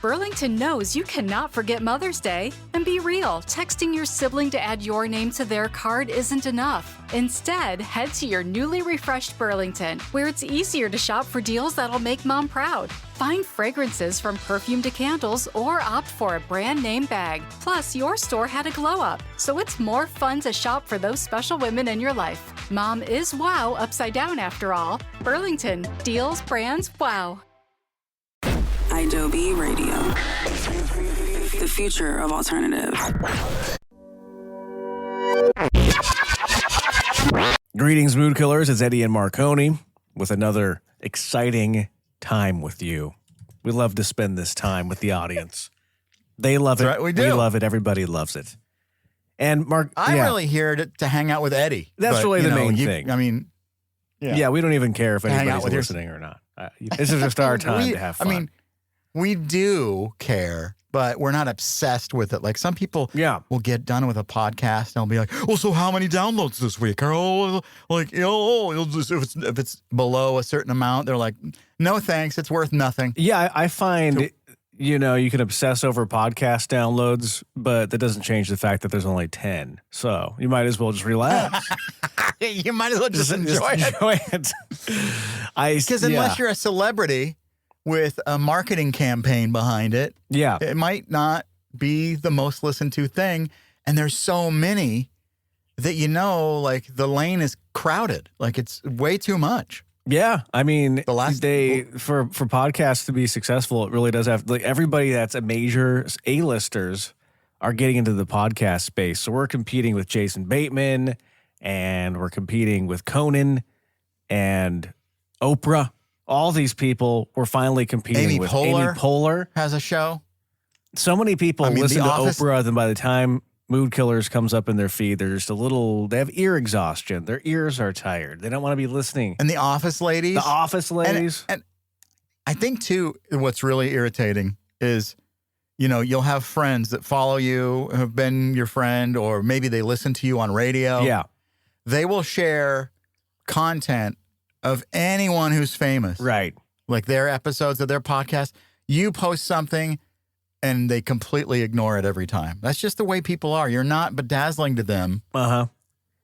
Burlington knows you cannot forget Mother's Day. And be real, texting your sibling to add your name to their card isn't enough. Instead, head to your newly refreshed Burlington, where it's easier to shop for deals that'll make mom proud. Find fragrances from perfume to candles or opt for a brand name bag. Plus, your store had a glow up, so it's more fun to shop for those special women in your life. Mom is wow upside down after all. Burlington, deals, brands, wow. Adobe Radio, the future of alternative. Greetings, Mood Killers. It's Eddie and Marconi with another exciting time with you. We love to spend this time with the audience. They love it. Right, we do. We love it. Everybody loves it. And Mark, I'm really here to hang out with Eddie. That's but, really the main thing. I mean, yeah, we don't even care if hang anybody's out with listening or not. This is just our time to have fun. I mean, we do care, but we're not obsessed with it. Like some people will get done with a podcast and they'll be like, well, so how many downloads this week? Or, like, you'll just, if it's below a certain amount, they're like, no, thanks. It's worth nothing. Yeah, I find, you can obsess over podcast downloads, but that doesn't change the fact that there's only 10. So you might as well just relax. You might as well just enjoy it. Because unless you're a celebrity with a marketing campaign behind it, it might not be the most listened to thing. And there's so many that like the lane is crowded. Like it's way too much. Yeah, I mean, for podcasts to be successful, it really does have everybody that's a major A-listers are getting into the podcast space. So we're competing with Jason Bateman, and we're competing with Conan and Oprah. All these people were finally competing with Amy Poehler. Has a show. So many people listen to Oprah, then by the time Mood Killers comes up in their feed, they're just they have ear exhaustion. Their ears are tired. They don't want to be listening. And the Office ladies. And I think, too, what's really irritating is, you'll have friends that follow you, have been your friend, or maybe they listen to you on radio. Yeah. They will share content of anyone who's famous. Right. Like their episodes of their podcast. You post something and they completely ignore it every time. That's just the way people are. You're not bedazzling to them. Uh-huh.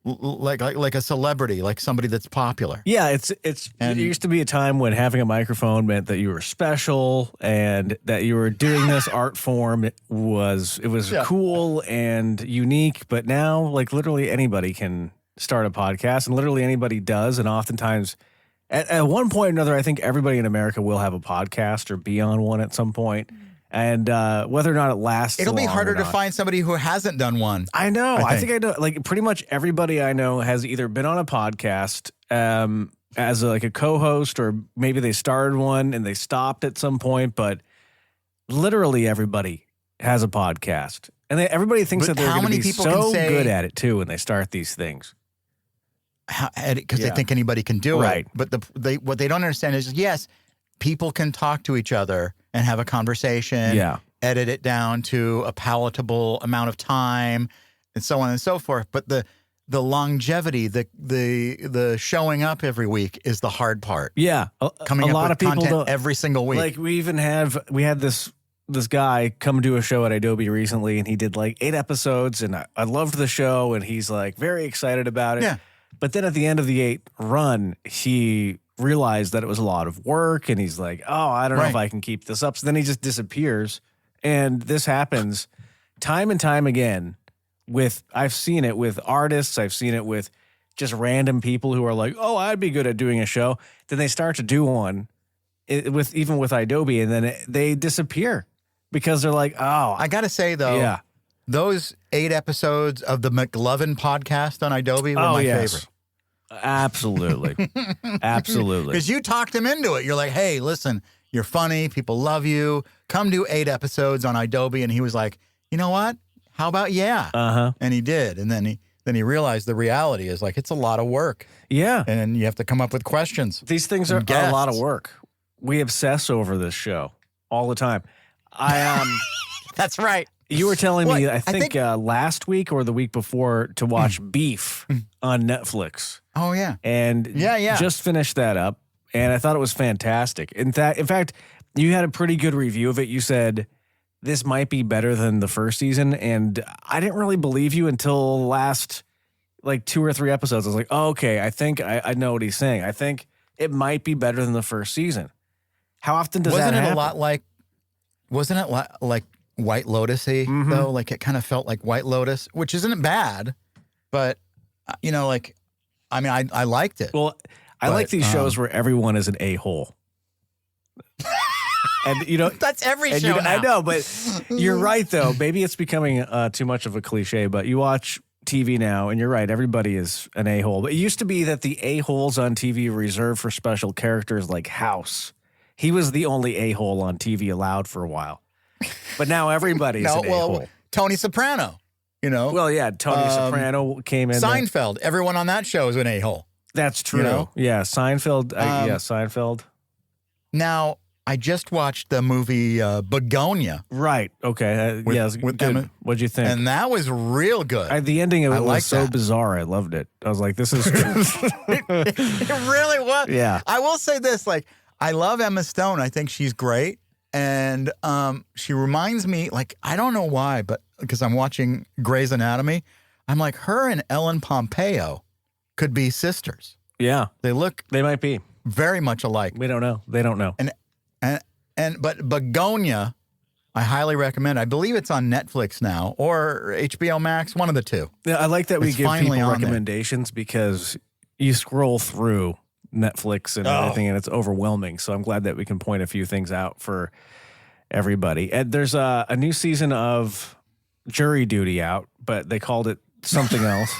Like a celebrity, like somebody that's popular. Yeah, it used to be a time when having a microphone meant that you were special and that you were doing this art form. It was cool and unique, but now literally anybody can start a podcast, and literally anybody does, and oftentimes at one point or another, I think everybody in America will have a podcast or be on one at some point. And whether or not it lasts, it'll be harder to find somebody who hasn't done one. I know. I think I know. Pretty much everybody I know has either been on a podcast as a co-host, or maybe they started one and they stopped at some point. But literally everybody has a podcast, and everybody thinks that they're going to be so good at it too when they start these things. Because they think anybody can do it. But what they don't understand is, yes, people can talk to each other and have a conversation, edit it down to a palatable amount of time, and so on and so forth. But the longevity, the showing up every week is the hard part. Yeah. Coming up with content every single week. We had this guy come do a show at Adobe recently, and he did 8 episodes, and I loved the show, and he's very excited about it. Yeah. But then at the end of the 8 run, he realized that it was a lot of work, and he's like, oh, I don't know if I can keep this up. So then he just disappears. And this happens time and time again I've seen it with artists. I've seen it with just random people who are like, oh, I'd be good at doing a show. Then they start to do one with Adobe, and then they disappear because they're like, oh. I got to say, though, those 8 episodes of the McLovin podcast on Adobe were my favorite. Absolutely. Absolutely. Because you talked him into it. You're like, hey, listen, you're funny. People love you. Come do 8 episodes on Adobe. And he was like, you know what? How about Uh-huh. And he did. And then he realized the reality is it's a lot of work. Yeah. And then you have to come up with questions. These things are a lot of work. We obsess over this show all the time. That's right. You were telling me, I think last week or the week before, to watch Beef on Netflix. Oh, yeah. And just finished that up, and I thought it was fantastic. In fact, You had a pretty good review of it. You said this might be better than the first season, and I didn't really believe you until the last like 2 or 3 episodes. I was like, oh, okay, I think I know what he's saying. I think it might be better than the first season. How often does that happen? Wasn't it like White Lotus-y, though? Like, it kind of felt like White Lotus, which isn't bad, but, you know, like, I mean, I liked it. Well, I like these shows where everyone is an a-hole. And, you know, that's every show now. I know, but you're right, though. Maybe it's becoming too much of a cliche, but you watch TV now, and you're right, everybody is an a-hole. But it used to be that the a-holes on TV were reserved for special characters like House. He was the only a-hole on TV allowed for a while. But now everybody's an a-hole. Tony Soprano, you know. Well, yeah, Tony Soprano came in. Seinfeld, everyone on that show is an a-hole. That's true. You know? Yeah, Seinfeld. Seinfeld. Now, I just watched the movie Bogonia. Right. Okay. With Emma. What'd you think? And that was real good. The ending of it was so bizarre. I loved it. I was like, this is it really was. Yeah. I will say this, like, I love Emma Stone. I think she's great. And she reminds me, like, I don't know why, but because I'm watching Grey's Anatomy, I'm like, her and Ellen Pompeo could be sisters. Yeah. They might be very much alike. We don't know. They don't know. But Bogonia, I highly recommend. I believe it's on Netflix now or HBO Max, one of the two. Yeah, I like that we give people recommendations because you scroll through Netflix and everything, and it's overwhelming. So I'm glad that we can point a few things out for everybody. And there's a new season of Jury Duty out, but they called it something else.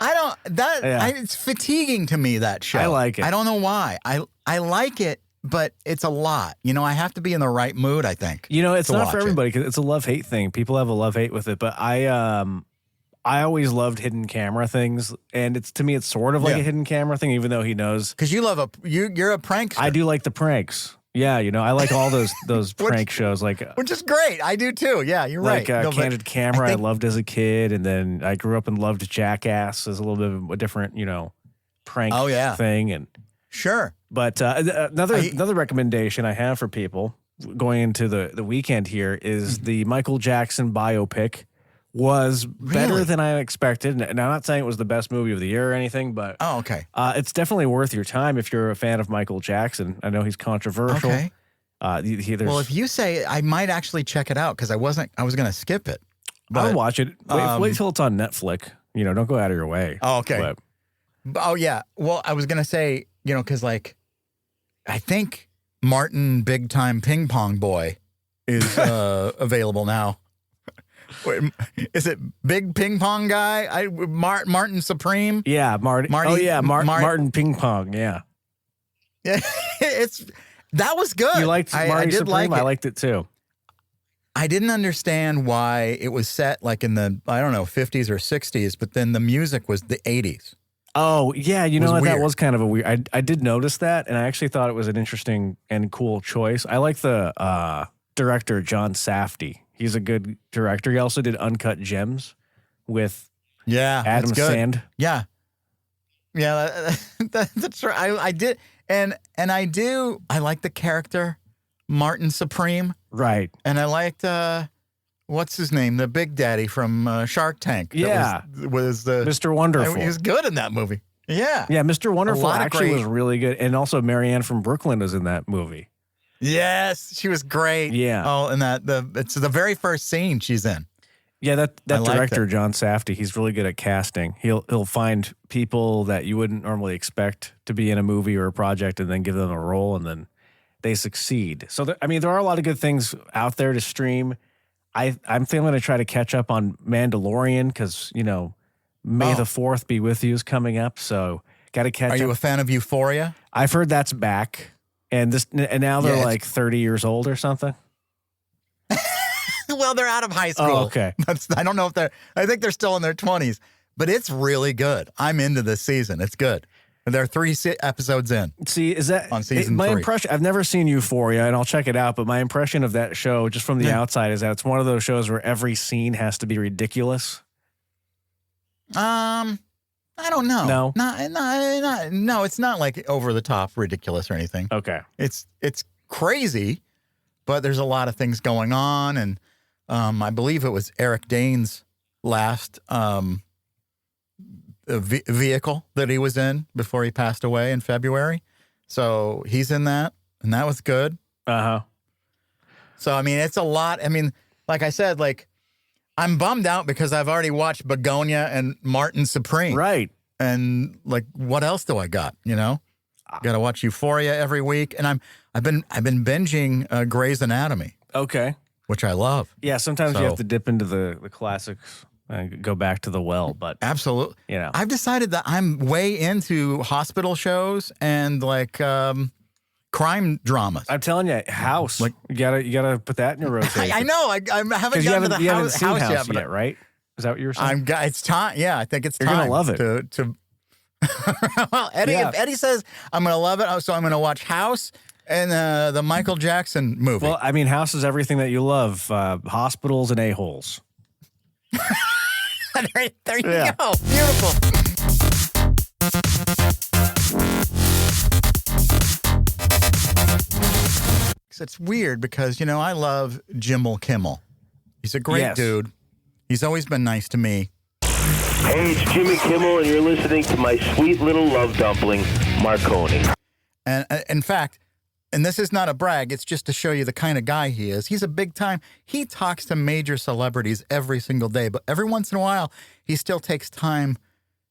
It's fatiguing to me, that show. I like it. I don't know why. I like it, but it's a lot. You know, I have to be in the right mood, I think. You know, it's not for everybody because it's a love-hate thing. People have a love-hate with it, but I always loved hidden camera things, and to me it's sort of like a hidden camera thing, even though he knows. Because you're a prankster. I do like the pranks. Yeah, you know, I like all those prank shows, like which is great. I do too. Yeah, you're right. Like Candid Camera, I loved as a kid, and then I grew up and loved Jackass as a little bit of a different, you know, prank thing. And sure, but another recommendation I have for people going into the weekend here is the Michael Jackson biopic. Was better than I expected. And I'm not saying it was the best movie of the year or anything, but it's definitely worth your time if you're a fan of Michael Jackson. I know he's controversial. Okay. Well, if you say, I might actually check it out because I was going to skip it. But, I'll watch it. Wait till it's on Netflix. You know, don't go out of your way. Oh, okay. Yeah. Well, I was going to say, you know, because like, I think Martin Big Time Ping Pong Boy is available now. Wait, is it Big Ping Pong Guy? Martin Supreme? Yeah, Marty. Oh yeah, Martin Ping Pong. Yeah, yeah. That was good. You liked Marty Supreme? Like I liked it too. I didn't understand why it was set like in the 50s or 60s, but then the music was the 80s. Oh yeah, you know what? That was kind of a weird. I did notice that, and I actually thought it was an interesting and cool choice. I like the director John Safdie. He's a good director. He also did Uncut Gems with Adam Sand. Yeah. Yeah, that's right. I did. And I like the character Martin Supreme. Right. And I liked, what's his name? The Big Daddy from Shark Tank. Yeah. Was the Mr. Wonderful. He was good in that movie. Yeah. Yeah, Mr. Wonderful actually was really good. And also Marianne from Brooklyn was in that movie. Yes, she was great. Yeah. Oh, and it's the very first scene she's in. Yeah, that director John Safdie, he's really good at casting. He'll find people that you wouldn't normally expect to be in a movie or a project, and then give them a role, and then they succeed. So there are a lot of good things out there to stream. I'm feeling to try to catch up on Mandalorian because May the 4th be with you is coming up, so got to catch up. Are you a fan of Euphoria? I've heard that's back. And now they're like 30 years old or something. Well, they're out of high school. Oh, okay. I don't know if I think they're still in their 20s, but it's really good. I'm into this season. It's good. And there are 3 episodes in. See, is that on season 3? My impression, I've never seen Euphoria, and I'll check it out, but my impression of that show, just from the outside, is that it's one of those shows where every scene has to be ridiculous. I don't know. No, no, it's not like over the top ridiculous or anything. Okay, it's crazy, but there's a lot of things going on. And I believe it was Eric Dane's last vehicle that he was in before he passed away in February. So he's in that, and that was good. Uh-huh. So, I mean, it's a lot. I mean, like I said, like, I'm bummed out because I've already watched Bogonia and Marty Supreme. Right. And, like, what else do I got, you know? Got to watch Euphoria every week. And I've been binging Grey's Anatomy. Okay. Which I love. Yeah, sometimes you have to dip into the classics and go back to the well, but absolutely. You know. I've decided that I'm way into hospital shows and like crime dramas. I'm telling you, House. Like you gotta put that in your rotation. I know. I haven't gotten to the you haven't seen House yet, right? Is that what you were saying? It's time. Yeah, I think it's time. You're gonna love it. To well, Eddie, if Eddie says I'm gonna love it, so I'm gonna watch House and the Michael Jackson movie. Well, I mean, House is everything that you love. Hospitals and a-holes. there you go. Beautiful. It's weird because, you know, I love Jimmy Kimmel. He's a great dude. He's always been nice to me. Hey, it's Jimmy Kimmel, and you're listening to my sweet little love dumpling, Marconi. And in fact, and this is not a brag, it's just to show you the kind of guy he is. He's a big time. He talks to major celebrities every single day, but every once in a while, he still takes time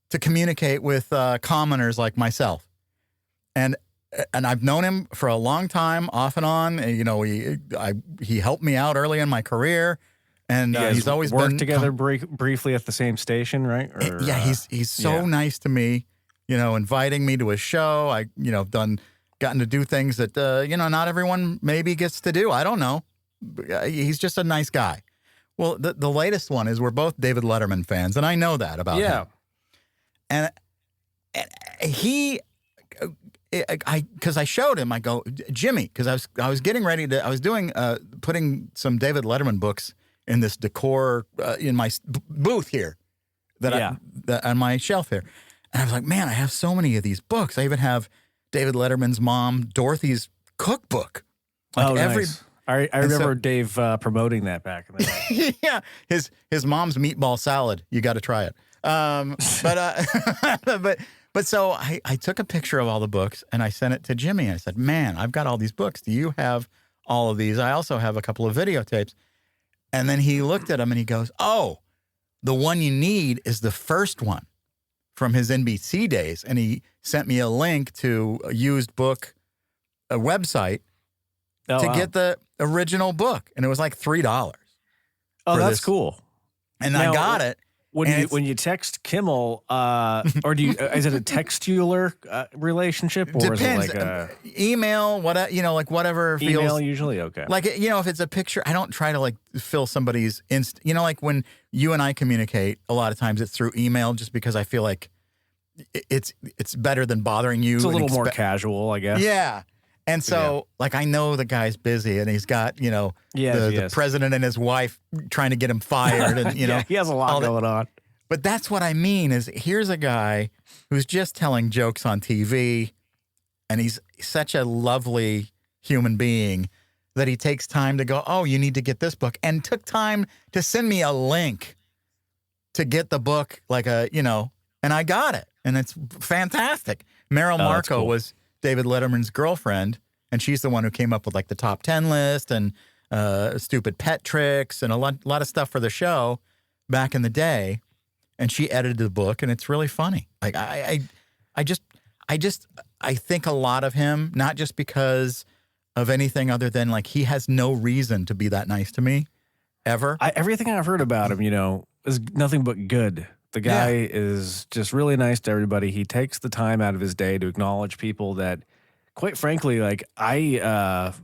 to communicate with commoners like myself. And I've known him for a long time, off and on. And, you know, he helped me out early in my career, and he's always worked together briefly at the same station, right? Or, yeah, he's so nice to me. You know, inviting me to his show. I gotten to do things that not everyone maybe gets to do. I don't know. He's just a nice guy. Well, the latest one is we're both David Letterman fans, and I know that about him. And he. Because I showed him, I go, Jimmy, because I was getting ready to, I was doing, putting some David Letterman books in this decor in my booth here, that on my shelf here. And I was like, man, I have so many of these books. I even have David Letterman's mom, Dorothy's cookbook. Like nice. I remember Dave promoting that back in the day. Yeah, his mom's meatball salad. You got to try it. But so I took a picture of all the books and I sent it to Jimmy. I said, man, I've got all these books. Do you have all of these? I also have a couple of videotapes. And then he looked at them and he goes, oh, the one you need is the first one from his NBC days. And he sent me a link to a used book, a website to get the original book. And it was like $3. Oh, that's cool. And now, I got it. When you text Kimmel, or do you is it a textual relationship, or depends. Is it like email? Like whatever feels. Email usually, okay. Like if it's a picture, I don't try to like fill somebody's like when you and I communicate, a lot of times it's through email, just because I feel like it's better than bothering you. It's a little more casual, I guess. Yeah. And so, like, I know the guy's busy, and he's got, the president and his wife trying to get him fired, and he has a lot going on. But that's what I mean is, here's a guy who's just telling jokes on TV, and he's such a lovely human being that he takes time to go, oh, you need to get this book, and took time to send me a link to get the book, and I got it, and it's fantastic. Meryl Marco was David Letterman's girlfriend, and she's the one who came up with like the top 10 list and stupid pet tricks and a lot of stuff for the show back in the day. And she edited the book, and it's really funny. Like I think a lot of him, not just because of anything other than like he has no reason to be that nice to me ever. Everything I've heard about him, is nothing but good. The guy is just really nice to everybody. He takes the time out of his day to acknowledge people that, quite frankly, like I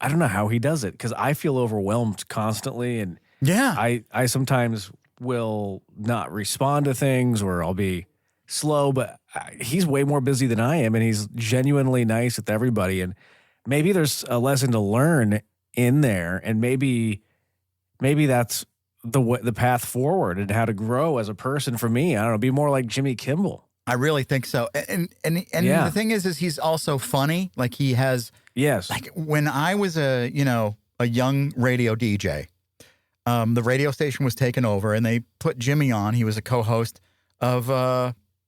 don't know how he does it, because I feel overwhelmed constantly, and I sometimes will not respond to things, or I'll be slow. But he's way more busy than I am, and he's genuinely nice with everybody. And maybe there's a lesson to learn in there, and maybe that's the path forward and how to grow as a person for me. I don't know, be more like Jimmy Kimmel. I really think so. And the thing is he's also funny. Like he has. Yes. Like when I was a young radio DJ, the radio station was taken over and they put Jimmy on. He was a co-host of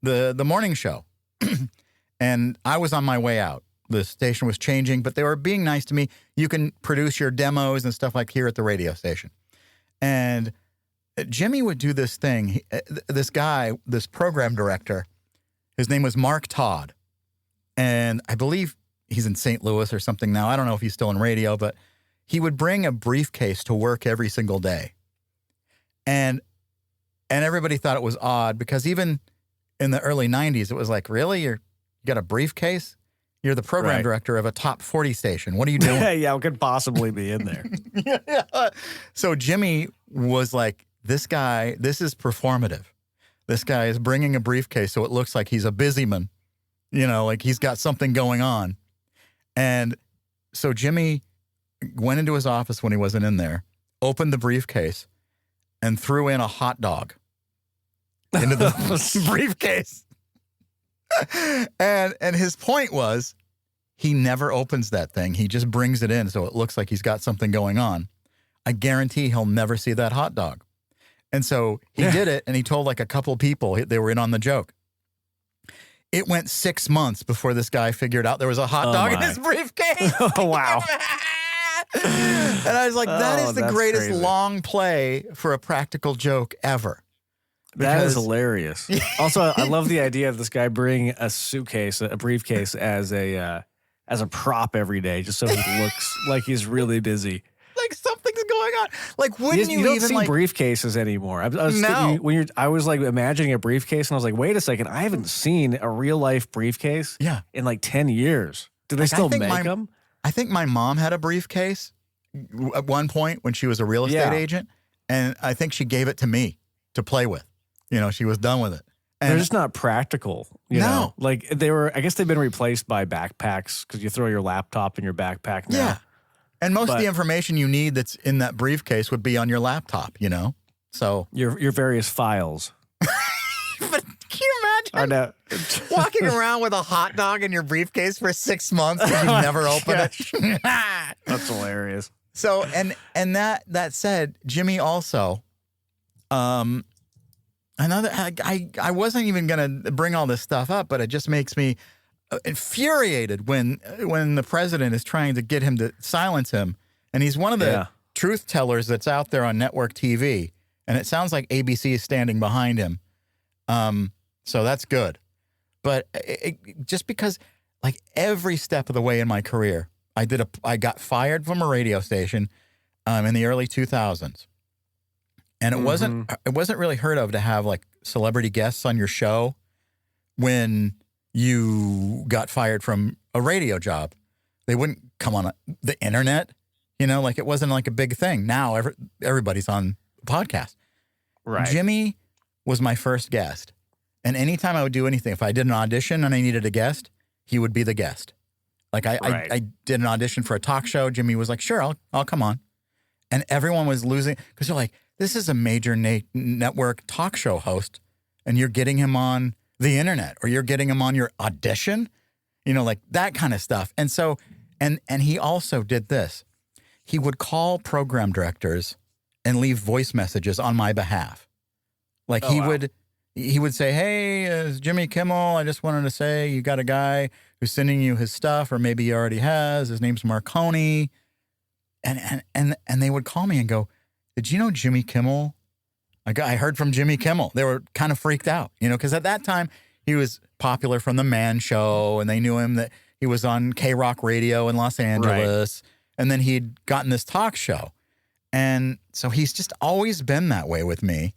the morning show. And I was on my way out. The station was changing, but they were being nice to me. You can produce your demos and stuff like here at the radio station. And Jimmy would do this thing. This guy, this program director, his name was Mark Todd. And I believe he's in St. Louis or something now. I don't know if he's still in radio, but he would bring a briefcase to work every single day. And everybody thought it was odd because even in the early 90s, it was like, really? You got a briefcase? You're the program director of a top 40 station. What are you doing? Yeah, what could possibly be in there? Yeah. So Jimmy was like, this guy, this is performative. This guy is bringing a briefcase so it looks like he's a busy man. Like he's got something going on. And so Jimmy went into his office when he wasn't in there, opened the briefcase, and threw in a hot dog into the briefcase. And his point was he never opens that thing. He just brings it in so it looks like he's got something going on. I guarantee he'll never see that hot dog. And so he did it, and he told like a couple people they were in on the joke. It went 6 months before this guy figured out there was a hot dog in his briefcase. Oh, wow. And I was like, that is the greatest long play for a practical joke ever. That is hilarious. Also, I love the idea of this guy bringing a suitcase, a briefcase as a prop every day, just so he looks like he's really busy. Like something's going on. Like, wouldn't you don't even see briefcases anymore? I was like imagining a briefcase, and I was like, wait a second, I haven't seen a real life briefcase in like 10 years. Do they still make them? I think my mom had a briefcase at one point when she was a real estate agent, and I think she gave it to me to play with. She was done with it. And they're just not practical. You know? Like I guess they've been replaced by backpacks because you throw your laptop in your backpack now. Yeah. And most of the information you need that's in that briefcase would be on your laptop, So your various files. But can you imagine walking around with a hot dog in your briefcase for 6 months and you never open it? That's hilarious. So and that said, Jimmy also, I wasn't even going to bring all this stuff up, but it just makes me infuriated when the president is trying to get him to silence him. And he's one of the truth tellers that's out there on network TV. And it sounds like ABC is standing behind him. So that's good. But just because like every step of the way in my career, I got fired from a radio station in the early 2000s. And it wasn't really heard of to have like celebrity guests on your show when you got fired from a radio job. They wouldn't come on the internet, like it wasn't like a big thing. Now everybody's on the podcast. Right. Jimmy was my first guest. And anytime I would do anything, if I did an audition and I needed a guest, he would be the guest. Like I did an audition for a talk show. Jimmy was like, sure, I'll come on. And everyone was losing because they're like, this is a major network talk show host, and you're getting him on the internet, or you're getting him on your audition, like that kind of stuff. And so, and he also did this. He would call program directors and leave voice messages on my behalf. Like he would say, hey, it's Jimmy Kimmel. I just wanted to say you got a guy who's sending you his stuff, or maybe he already has. His name's Marconi. And they would call me and go, did you know Jimmy Kimmel? I heard from Jimmy Kimmel. They were kind of freaked out, because at that time he was popular from The Man Show, and they knew him that he was on K-Rock Radio in Los Angeles. Right. And then he'd gotten this talk show. And so he's just always been that way with me.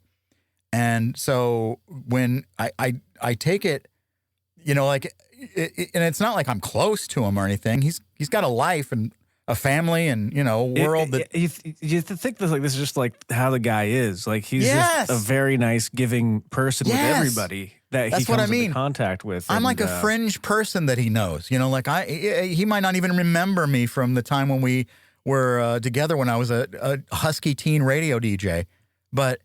And so when I take it, and it's not like I'm close to him or anything. He's got a life and a family and, a world that... You think this is just like how the guy is. Like he's just a very nice, giving person with everybody that he comes into contact with. I'm like a fringe person that he knows. He might not even remember me from the time when we were together when I was a husky teen radio DJ. But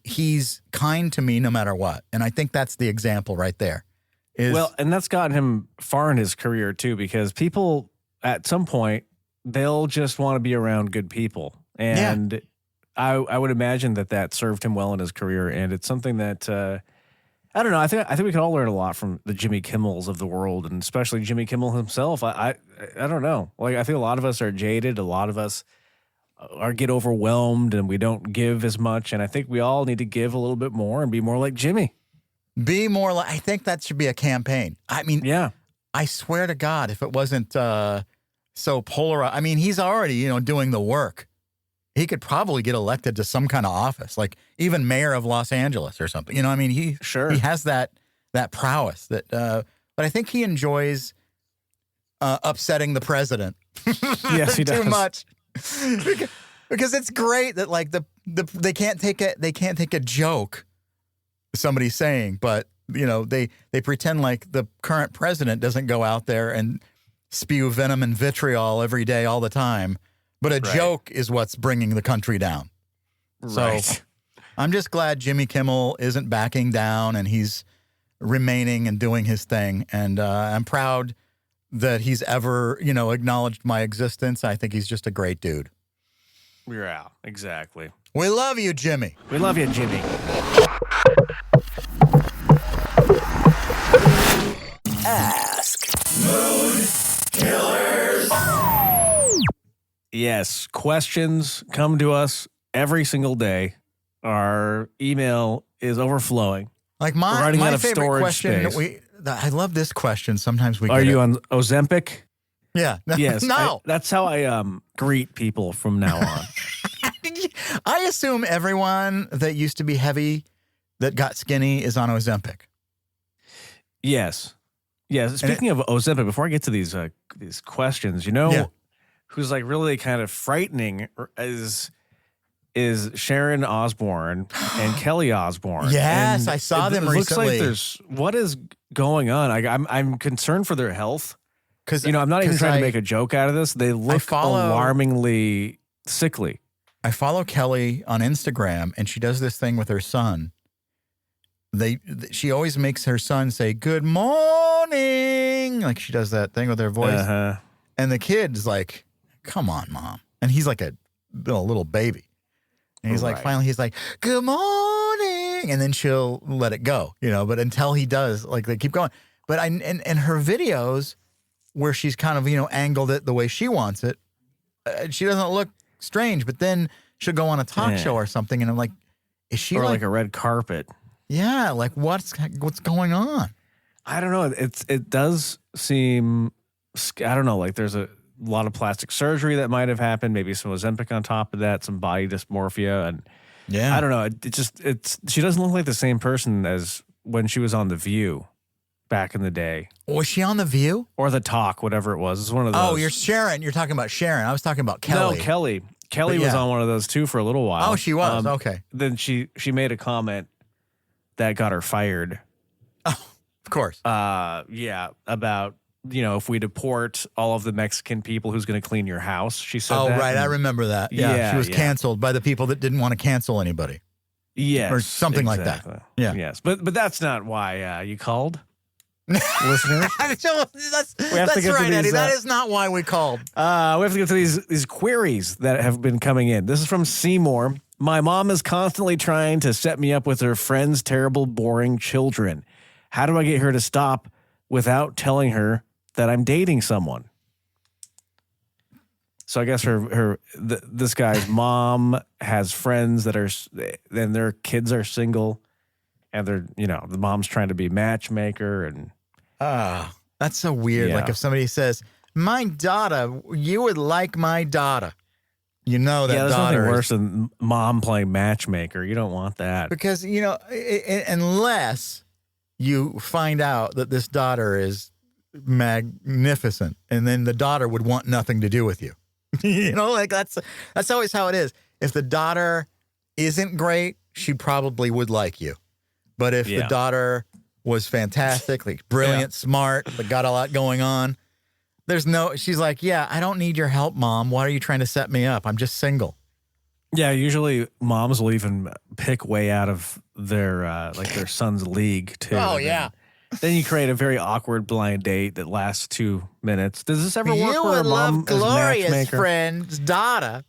he's kind to me no matter what. And I think that's the example right there. And that's gotten him far in his career too, because people at some point, they'll just want to be around good people. And I would imagine that served him well in his career. And it's something that, I don't know. I think we can all learn a lot from the Jimmy Kimmels of the world, and especially Jimmy Kimmel himself. I don't know. Like, I think a lot of us are jaded. A lot of us get overwhelmed, and we don't give as much. And I think we all need to give a little bit more and be more like Jimmy. Be more like. I think that should be a campaign. I mean, I swear to God, if it wasn't so polarized. I mean, he's already doing the work. He could probably get elected to some kind of office, like even mayor of Los Angeles or something. I mean, he has that prowess. But I think he enjoys upsetting the president. Yes, he does. Too much. Because it's great that like they can't take a joke somebody's saying, but they pretend like the current president doesn't go out there and spew venom and vitriol every day all the time. But a joke is what's bringing the country down. Right. So I'm just glad Jimmy Kimmel isn't backing down and he's remaining and doing his thing. And I'm proud that he's ever, acknowledged my existence. I think he's just a great dude. Yeah, exactly. We love you, Jimmy. We love you, Jimmy. Ask Moon Killers. Yes, questions come to us every single day. Our email is overflowing. Like my favorite question. I love this question. Sometimes we. Are you on Ozempic? Yeah. Yes. No. That's how I greet people from now on. I assume everyone that used to be heavy that got skinny is on Ozempic. Yes. Yes. Speaking of Ozempic, before I get to these questions, who's like really kind of frightening is Sharon Osbourne and Kelly Osbourne. Yes, and I saw them recently. Looks like what is going on? I'm concerned for their health. Because I'm not even trying to make a joke out of this. They look alarmingly sickly. I follow Kelly on Instagram, and she does this thing with her son. She always makes her son say "Good morning," like she does that thing with her voice. Uh-huh. And the kid's like, "Come on, mom," and he's like a little baby, and he's like, finally, he's like, "Good morning," and then she'll let it go, But until he does, like they keep going. But in her videos, where she's kind of angled it the way she wants it, she doesn't look strange. But then she'll go on a talk show or something, and I'm like, is she like a red carpet? Yeah, like what's going on? I don't know. It does seem, I don't know, like there's a lot of plastic surgery that might have happened, maybe some Ozempic on top of that, some body dysmorphia, and I don't know. She doesn't look like the same person as when she was on The View back in the day. Was she on The View? Or The Talk, whatever it was. It's one of those. Oh, you're Sharon. You're talking about Sharon. I was talking about Kelly. No, Kelly. Kelly was on one of those too for a little while. Oh, she was? Okay. Then she made a comment that got her fired. Oh, of course. Yeah, about, if we deport all of the Mexican people, who's going to clean your house? She said that. Oh, right. I remember that. Yeah, she was canceled by the people that didn't want to cancel anybody. Yes. Or something like that. Yeah. Yes. But that's not why you called. Listeners, that's right, Eddie. That is not why we called. We have to get to these queries that have been coming in. This is from Seymour. My mom is constantly trying to set me up with her friend's terrible, boring children. How do I get her to stop without telling her that I'm dating someone? So I guess this guy's mom has friends that are, and their kids are single. And they're, the mom's trying to be matchmaker, and that's so weird. Yeah. Like if somebody says, "My daughter, you would like my daughter," that there's daughter nothing worse than mom playing matchmaker. You don't want that because unless you find out that this daughter is magnificent, and then the daughter would want nothing to do with you. Like that's always how it is. If the daughter isn't great, she probably would like you. But if the daughter was fantastic, like brilliant, smart, but got a lot going on, she's like, I don't need your help, Mom. Why are you trying to set me up? I'm just single. Yeah, usually moms will even pick way out of their their son's league too. Oh yeah. Then you create a very awkward blind date that lasts 2 minutes. Does this ever work? You where would a mom love is Gloria's matchmaker? friend's daughter,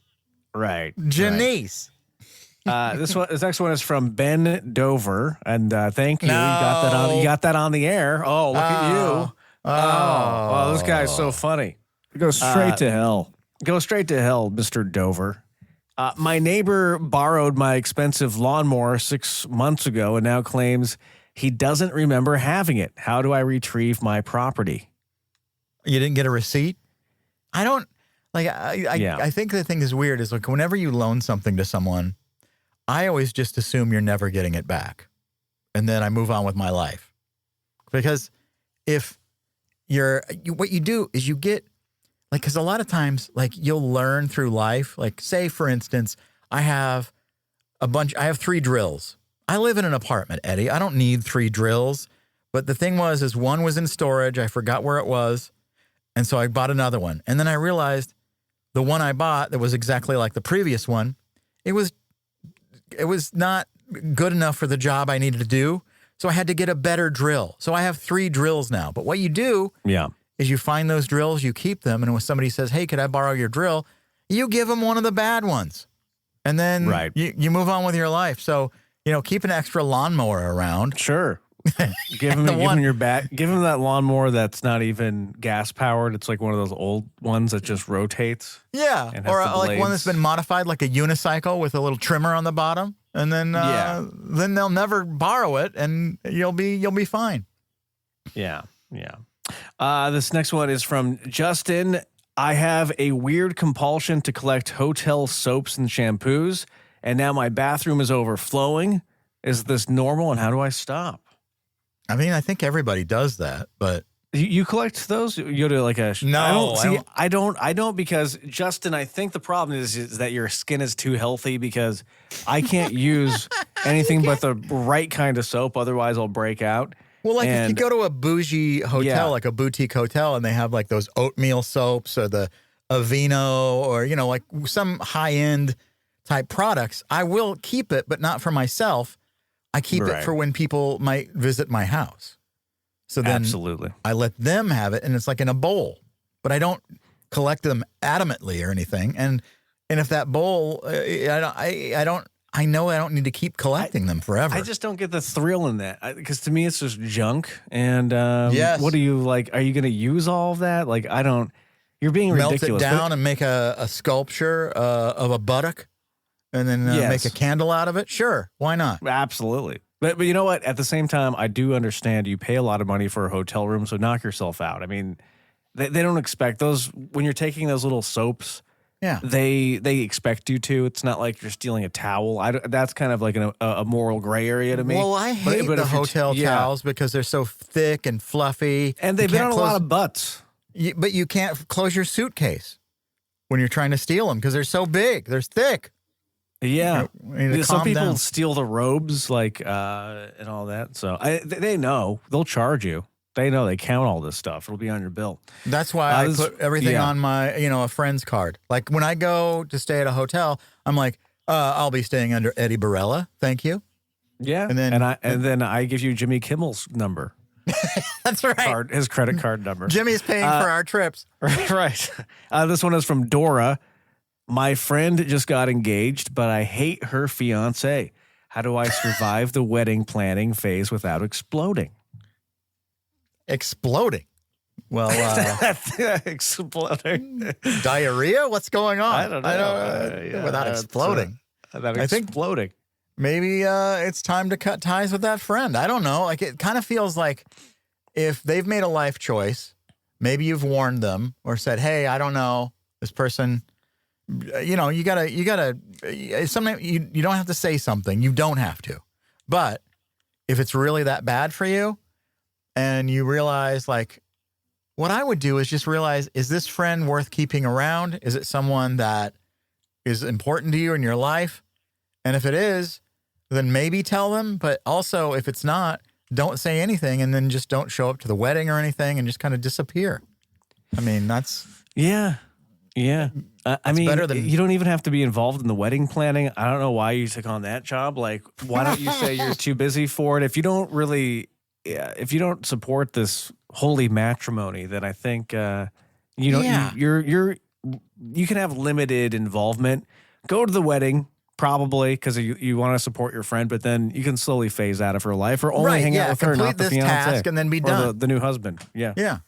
Right, Janice. Right. This next one is from Ben Dover, and thank you. No. You got that on the air. Oh, look at you. Oh, this guy's so funny. Go straight to hell. Go straight to hell, Mr. Dover. My neighbor borrowed my expensive lawnmower 6 months ago and now claims he doesn't remember having it. How do I retrieve my property? You didn't get a receipt? I don't like. I think the thing is weird is like whenever you loan something to someone, I always just assume you're never getting it back, and then I move on with my life. Because if what you do is you get like, because a lot of times like you'll learn through life. Like say for instance, I have 3 drills. I live in an apartment, Eddie. I don't need 3 drills. But the thing is one was in storage. I forgot where it was. And so I bought another one. And then I realized the one I bought that was exactly like the previous one, it was not good enough for the job I needed to do. So I had to get a better drill. So I have 3 drills now. But what you do is you find those drills, you keep them. And when somebody says, hey, could I borrow your drill? You give them one of the bad ones. And then you move on with your life. So, keep an extra lawnmower around. Sure. Give him that lawnmower that's not even gas powered. It's like one of those old ones that just rotates. Yeah, or like one that's been modified, like a unicycle with a little trimmer on the bottom, and then they'll never borrow it, and you'll be fine. Yeah. This next one is from Justin. I have a weird compulsion to collect hotel soaps and shampoos, and now my bathroom is overflowing. Is this normal, and how do I stop? I mean, I think everybody does that, but you collect those. You go to like a no. I don't because Justin. I think the problem is that your skin is too healthy because I can't use anything but the right kind of soap. Otherwise, I'll break out. Well, like if you go to a bougie hotel, like a boutique hotel, and they have like those oatmeal soaps or the Aveeno or like some high end type products, I will keep it, but not for myself. I keep it for when people might visit my house. So then I let them have it, and it's like in a bowl. But I don't collect them adamantly or anything. And if that bowl, I know I don't need to keep collecting them forever. I just don't get the thrill in that because to me it's just junk. And what do you like? Are you going to use all of that? Like I don't. You're being ridiculous. Melt it down and make a sculpture of a buttock. And then make a candle out of it? Sure. Why not? Absolutely. But you know what? At the same time, I do understand you pay a lot of money for a hotel room, so knock yourself out. I mean, they don't expect those when you're taking those little soaps. Yeah. They expect you to. It's not like you're stealing a towel. That's kind of like a moral gray area to me. Well, I hate the hotel towels because they're so thick and fluffy. And they've been on a lot of butts. But you can't close your suitcase when you're trying to steal them because they're so big. They're thick. Yeah, some people steal the robes, like and all that. So they know they'll charge you. They know they count all this stuff. It'll be on your bill. That's why I put everything on my a friend's card. Like when I go to stay at a hotel, I'm like, I'll be staying under Eddie Barella. Thank you. Yeah, and then I give you Jimmy Kimmel's number. That's right. His credit card number. Jimmy's paying for our trips. Right. This one is from Dora. My friend just got engaged, but I hate her fiance. How do I survive the wedding planning phase without exploding? Exploding? Well, exploding. Diarrhea? What's going on? I don't know. Without exploding. I think exploding. Maybe it's time to cut ties with that friend. I don't know. Like it kind of feels like if they've made a life choice, maybe you've warned them or said, hey, I don't know, this person... you gotta, sometimes you don't have to say something. You don't have to. But if it's really that bad for you and you realize like, what I would do is just realize, is this friend worth keeping around? Is it someone that is important to you in your life? And if it is, then maybe tell them. But also if it's not, don't say anything and then just don't show up to the wedding or anything and just kind of disappear. I mean, that's... Yeah. Yeah. I mean, better than, you don't even have to be involved in the wedding planning. I don't know why you took on that job. Like, why don't you say you're too busy for it? If you don't really, if you don't support this holy matrimony, then I think, you can have limited involvement. Go to the wedding, probably, because you want to support your friend, but then you can slowly phase out of her life or only hang out with her, not the fiance. Task and then be done. The new husband. Yeah. Yeah.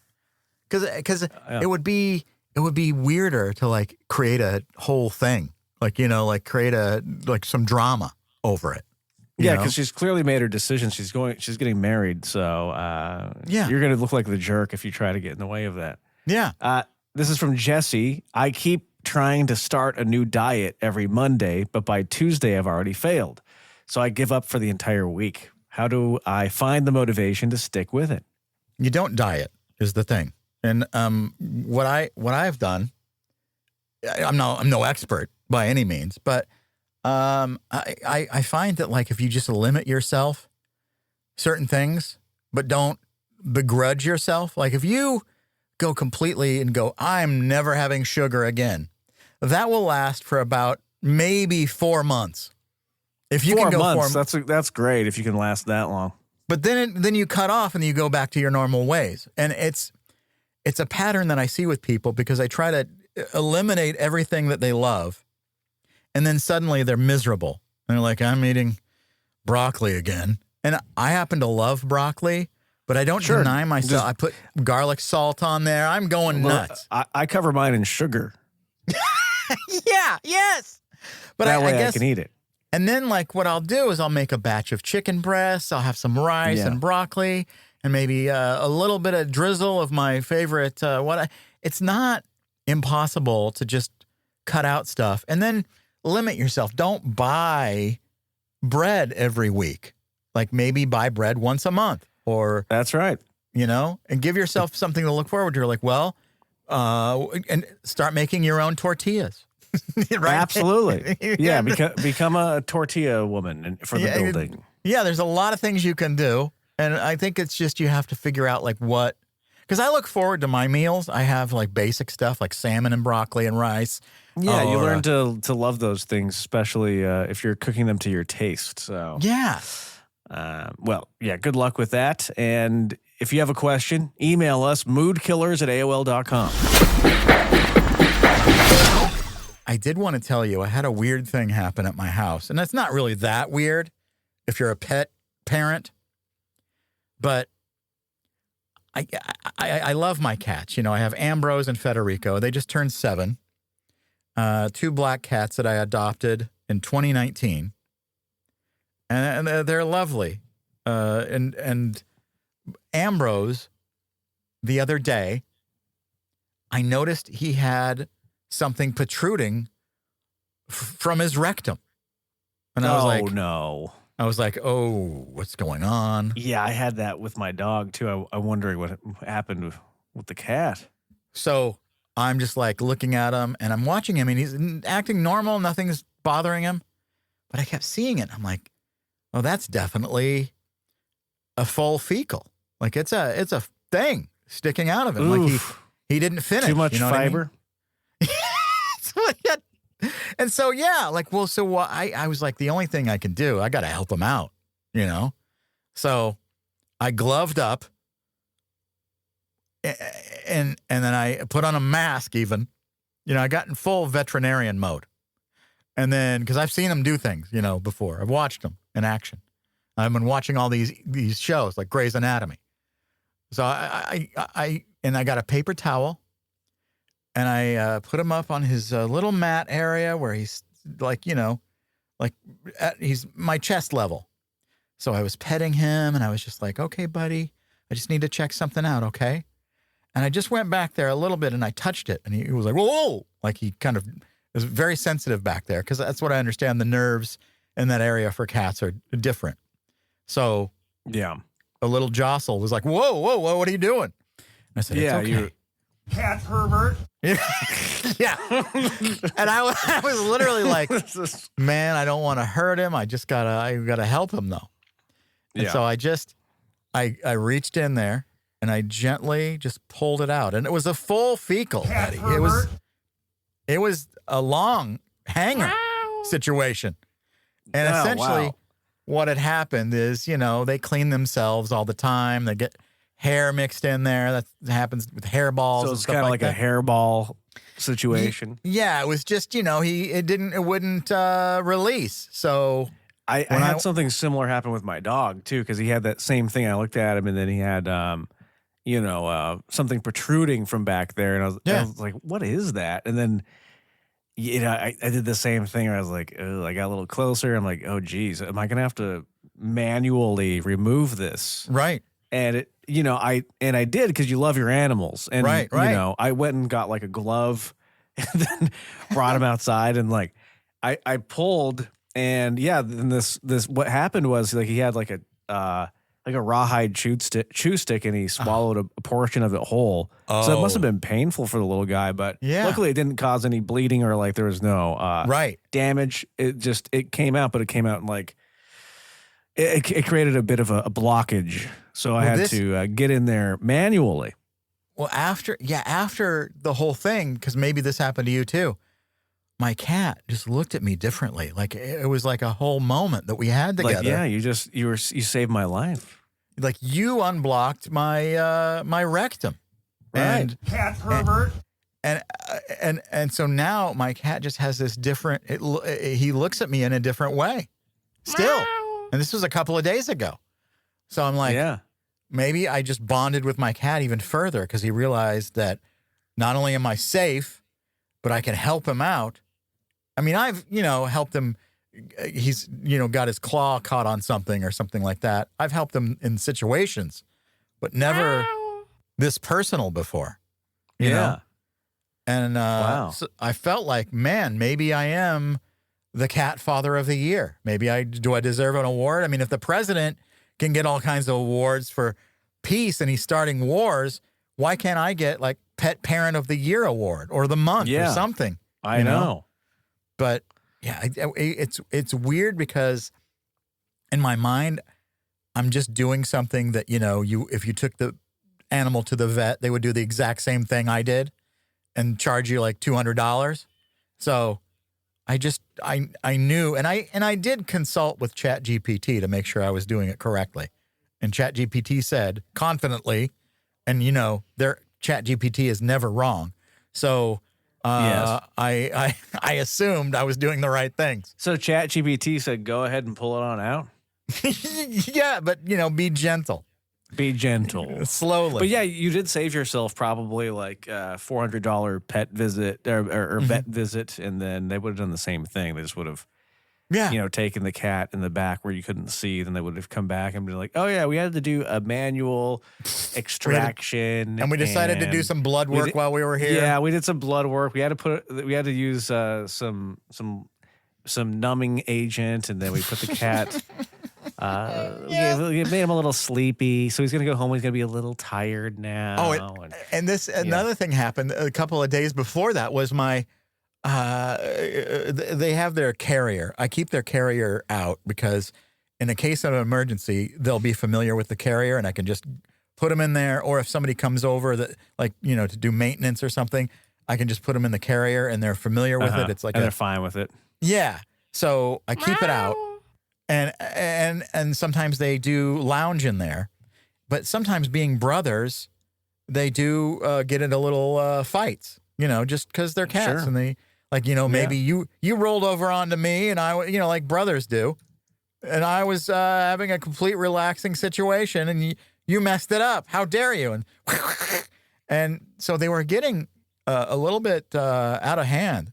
Because it would be weirder to like create a whole thing, like, you know, like create some drama over it. Yeah, because she's clearly made her decision. She's getting married, so you're going to look like the jerk if you try to get in the way of that. Yeah. This is from Jesse. I keep trying to start a new diet every Monday, but by Tuesday I've already failed. So I give up for the entire week. How do I find the motivation to stick with it? You don't diet is the thing. And what I've done, I'm no expert by any means, but I find that like if you just limit yourself certain things, but don't begrudge yourself, like if you go completely and go, I'm never having sugar again, that will last for about maybe 4 months. If you can go 4 months, that's great if you can last that long. But then you cut off and you go back to your normal ways, and it's a pattern that I see with people because I try to eliminate everything that they love, and then suddenly they're miserable. And they're like, I'm eating broccoli again. And I happen to love broccoli, but I don't deny myself. I put garlic salt on there. I'm going nuts. I cover mine in sugar. Yeah, yes. But that way I guess I can eat it. And then like what I'll do is I'll make a batch of chicken breasts. I'll have some rice and broccoli and maybe a little bit of drizzle of my favorite. It's not impossible to just cut out stuff and then limit yourself. Don't buy bread every week. Like maybe buy bread once a month or. That's right. You know, and give yourself something to look forward to. Like, well, and start making your own tortillas. Right? Absolutely. Yeah, become a tortilla woman for the building. Yeah, there's a lot of things you can do. And I think it's just you have to figure out like what. Because I look forward to my meals. I have like basic stuff like salmon and broccoli and rice. Yeah, you learn to love those things, especially if you're cooking them to your taste. So yeah. Good luck with that. And if you have a question, email us, moodkillers@aol.com. I did want to tell you, I had a weird thing happen at my house. And that's not really that weird if you're a pet parent. But I love my cats. You know, I have Ambrose and Federico. They just turned 7. 2 black cats that I adopted in 2019. And they're lovely. And Ambrose, the other day, I noticed he had something protruding from his rectum. And I was like, no. I was like, oh, what's going on? Yeah, I had that with my dog, too. I'm wondering what happened with the cat. So I'm just like looking at him and I'm watching him and he's acting normal. Nothing's bothering him. But I kept seeing it. I'm like, oh, that's definitely a full fecal. Like it's a thing sticking out of him. Oof. Like he didn't finish. Too much fiber. I mean? And so, yeah, like, well, so I was like, the only thing I can do, I got to help him out, you know? So I gloved up and then I put on a mask even, you know, I got in full veterinarian mode. And then, because I've seen him do things, you know, before. I've watched him in action. I've been watching all these shows like Grey's Anatomy. So I got a paper towel. And I put him up on his little mat area where he's like, you know, like he's my chest level. So I was petting him and I was just like, okay, buddy, I just need to check something out, okay? And I just went back there a little bit and I touched it. And he was like, whoa, like he kind of was very sensitive back there because that's what I understand. The nerves in that area for cats are different. So yeah, a little jostle was like, whoa, what are you doing? And I said, yeah, it's okay. Cat pervert. Yeah. And I was literally like, man, I don't want to hurt him. I gotta help him though. And so I reached in there and I gently just pulled it out. And it was a full fecal. It was It was a long hanger situation. And essentially what had happened is, they clean themselves all the time. They get hair mixed in there. That happens with hairballs. So it's kind of like a hairball situation. Yeah, it was just, it wouldn't release. So I had something similar happen with my dog too, because he had that same thing. I looked at him and then he had, something protruding from back there. And I was like, what is that? And then, I did the same thing. Where I was like, I got a little closer. I'm like, oh, geez, am I going to have to manually remove this? Right. And I did, because you love your animals. And, right. I went and got like a glove and then brought him outside and like I pulled and then this what happened was like he had like a rawhide chew stick and he swallowed a portion of it whole. Oh. So it must have been painful for the little guy, but luckily it didn't cause any bleeding or like there was no damage. It came out, but it came out like it created a bit of a blockage. So I had to get in there manually. Well, after the whole thing, because maybe this happened to you too, my cat just looked at me differently. Like it was like a whole moment that we had together. Like, you saved my life. Like you unblocked my my rectum. Right. Cat pervert. And so now my cat just has this different. He looks at me in a different way. Still, and this was a couple of days ago. So I'm like, maybe I just bonded with my cat even further because he realized that not only am I safe, but I can help him out. I mean, I've, helped him. He's, got his claw caught on something or something like that. I've helped him in situations, but never this personal before, you know? And so I felt like, man, maybe I am the cat father of the year. Maybe do I deserve an award? I mean, if the president can get all kinds of awards for peace and he's starting wars, why can't I get like pet parent of the year award or the month or something? I know. But it's weird because in my mind, I'm just doing something that, if you took the animal to the vet, they would do the exact same thing I did and charge you like $200. So I knew, and I did consult with ChatGPT to make sure I was doing it correctly. And ChatGPT said confidently, and their ChatGPT is never wrong. So I assumed I was doing the right things. So ChatGPT said, go ahead and pull it on out. Yeah, but be gentle. Be gentle. Slowly. But yeah, you did save yourself probably like $400 pet visit or vet visit, and then they would have done the same thing. They just would have, taken the cat in the back where you couldn't see. Then they would have come back and been like, oh yeah, we had to do a manual extraction, and we decided to do some blood work while we were here. Yeah, we did some blood work. We had to use some numbing agent, and then we put the cat. We made him a little sleepy, so he's gonna go home. He's gonna be a little tired now. Oh, and another thing happened a couple of days before that was my. They have their carrier. I keep their carrier out because, in a case of an emergency, they'll be familiar with the carrier, and I can just put them in there. Or if somebody comes over to do maintenance or something, I can just put them in the carrier, and they're familiar with it. It's like they're fine with it. Yeah. So I keep it out. And sometimes they do lounge in there, but sometimes being brothers, they do get into little fights, just because they're cats. Sure. And they maybe you rolled over onto me and I, like brothers do. And I was having a complete relaxing situation and you messed it up. How dare you? And so they were getting a little bit out of hand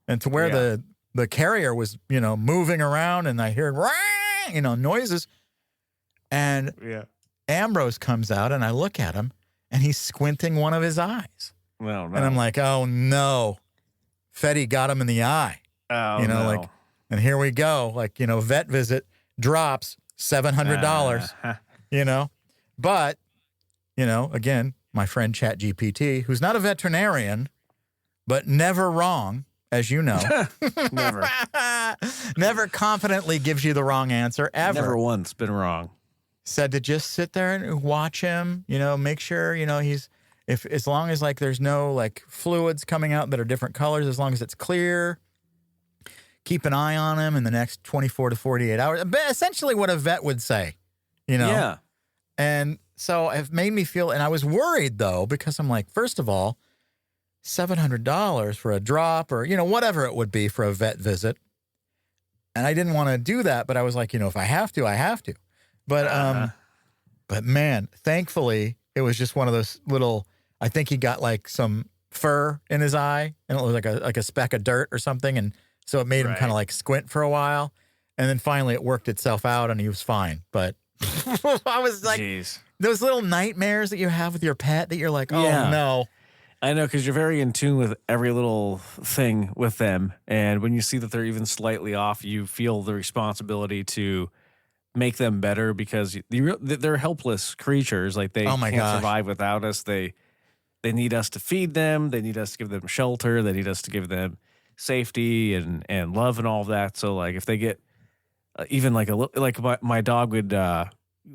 and to where the carrier was, moving around and I heard, noises. And Ambrose comes out and I look at him and he's squinting one of his eyes. No. And I'm like, oh no, Fetty got him in the eye. Oh, no. And here we go. Vet visit drops $700, but, again, my friend ChatGPT, who's not a veterinarian, but never wrong. As you know, never confidently gives you the wrong answer ever. Never once been wrong. Said to just sit there and watch him, make sure, as long as like there's no like fluids coming out that are different colors, as long as it's clear, keep an eye on him in the next 24 to 48 hours. Essentially what a vet would say, you know? Yeah. And so it made me feel, and I was worried though, because I'm like, first of all, $700 for a drop or, you know, whatever it would be for a vet visit. And I didn't want to do that, but I was like, you know, if I have to, I have to. But man, thankfully it was just one of those little, I think he got like some fur in his eye and it was like a speck of dirt or something. And so it made him kind of like squint for a while. And then finally it worked itself out and he was fine. But I was like, those little nightmares that you have with your pet that you're like, oh no. I know, because you're very in tune with every little thing with them. And when you see that they're even slightly off, you feel the responsibility to make them better because they're helpless creatures. Like they can't survive without us. They need us to feed them. They need us to give them shelter. They need us to give them safety and love and all of that. So like if they get even like my dog would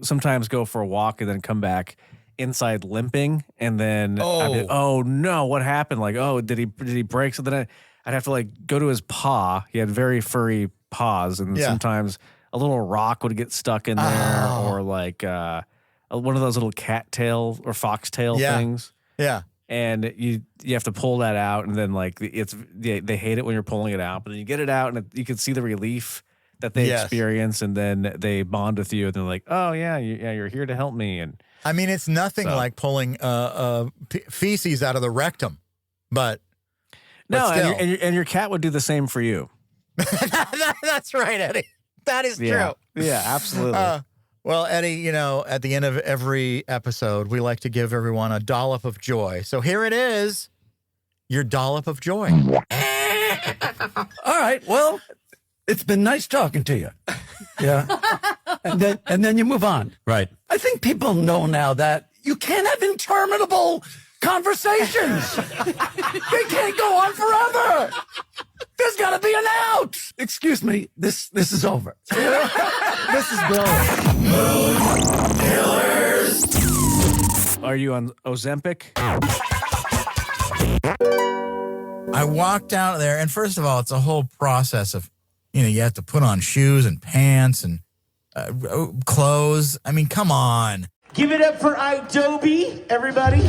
sometimes go for a walk and then come back inside limping, and then I'd be, oh no, what happened? Like, oh, did he break something? I'd have to like go to his paw. He had very furry paws, and sometimes a little rock would get stuck in there, or like one of those little cat tail or fox tail things. Yeah. And you have to pull that out, and then like they hate it when you're pulling it out, but then you get it out, and you can see the relief that they experience, and then they bond with you, and they're like, oh yeah, you're here to help me. And I mean, it's nothing like pulling feces out of the rectum, but no, and your cat would do the same for you. That's right, Eddie. That is true. Yeah, absolutely. Well, Eddie, you know, at the end of every episode, we like to give everyone a dollop of joy. So here it is, your dollop of joy. All right. Well, it's been nice talking to you. Yeah. And then you move on. Right. I think people know now that you can't have interminable conversations. They can't go on forever. There's got to be an out. Excuse me. This is over. This is brilliant. Mood Killers. Are you on Ozempic? I walked out there, and first of all, it's a whole process of, you know, you have to put on shoes and pants and clothes. I mean, come on. Give it up for Adobe, everybody.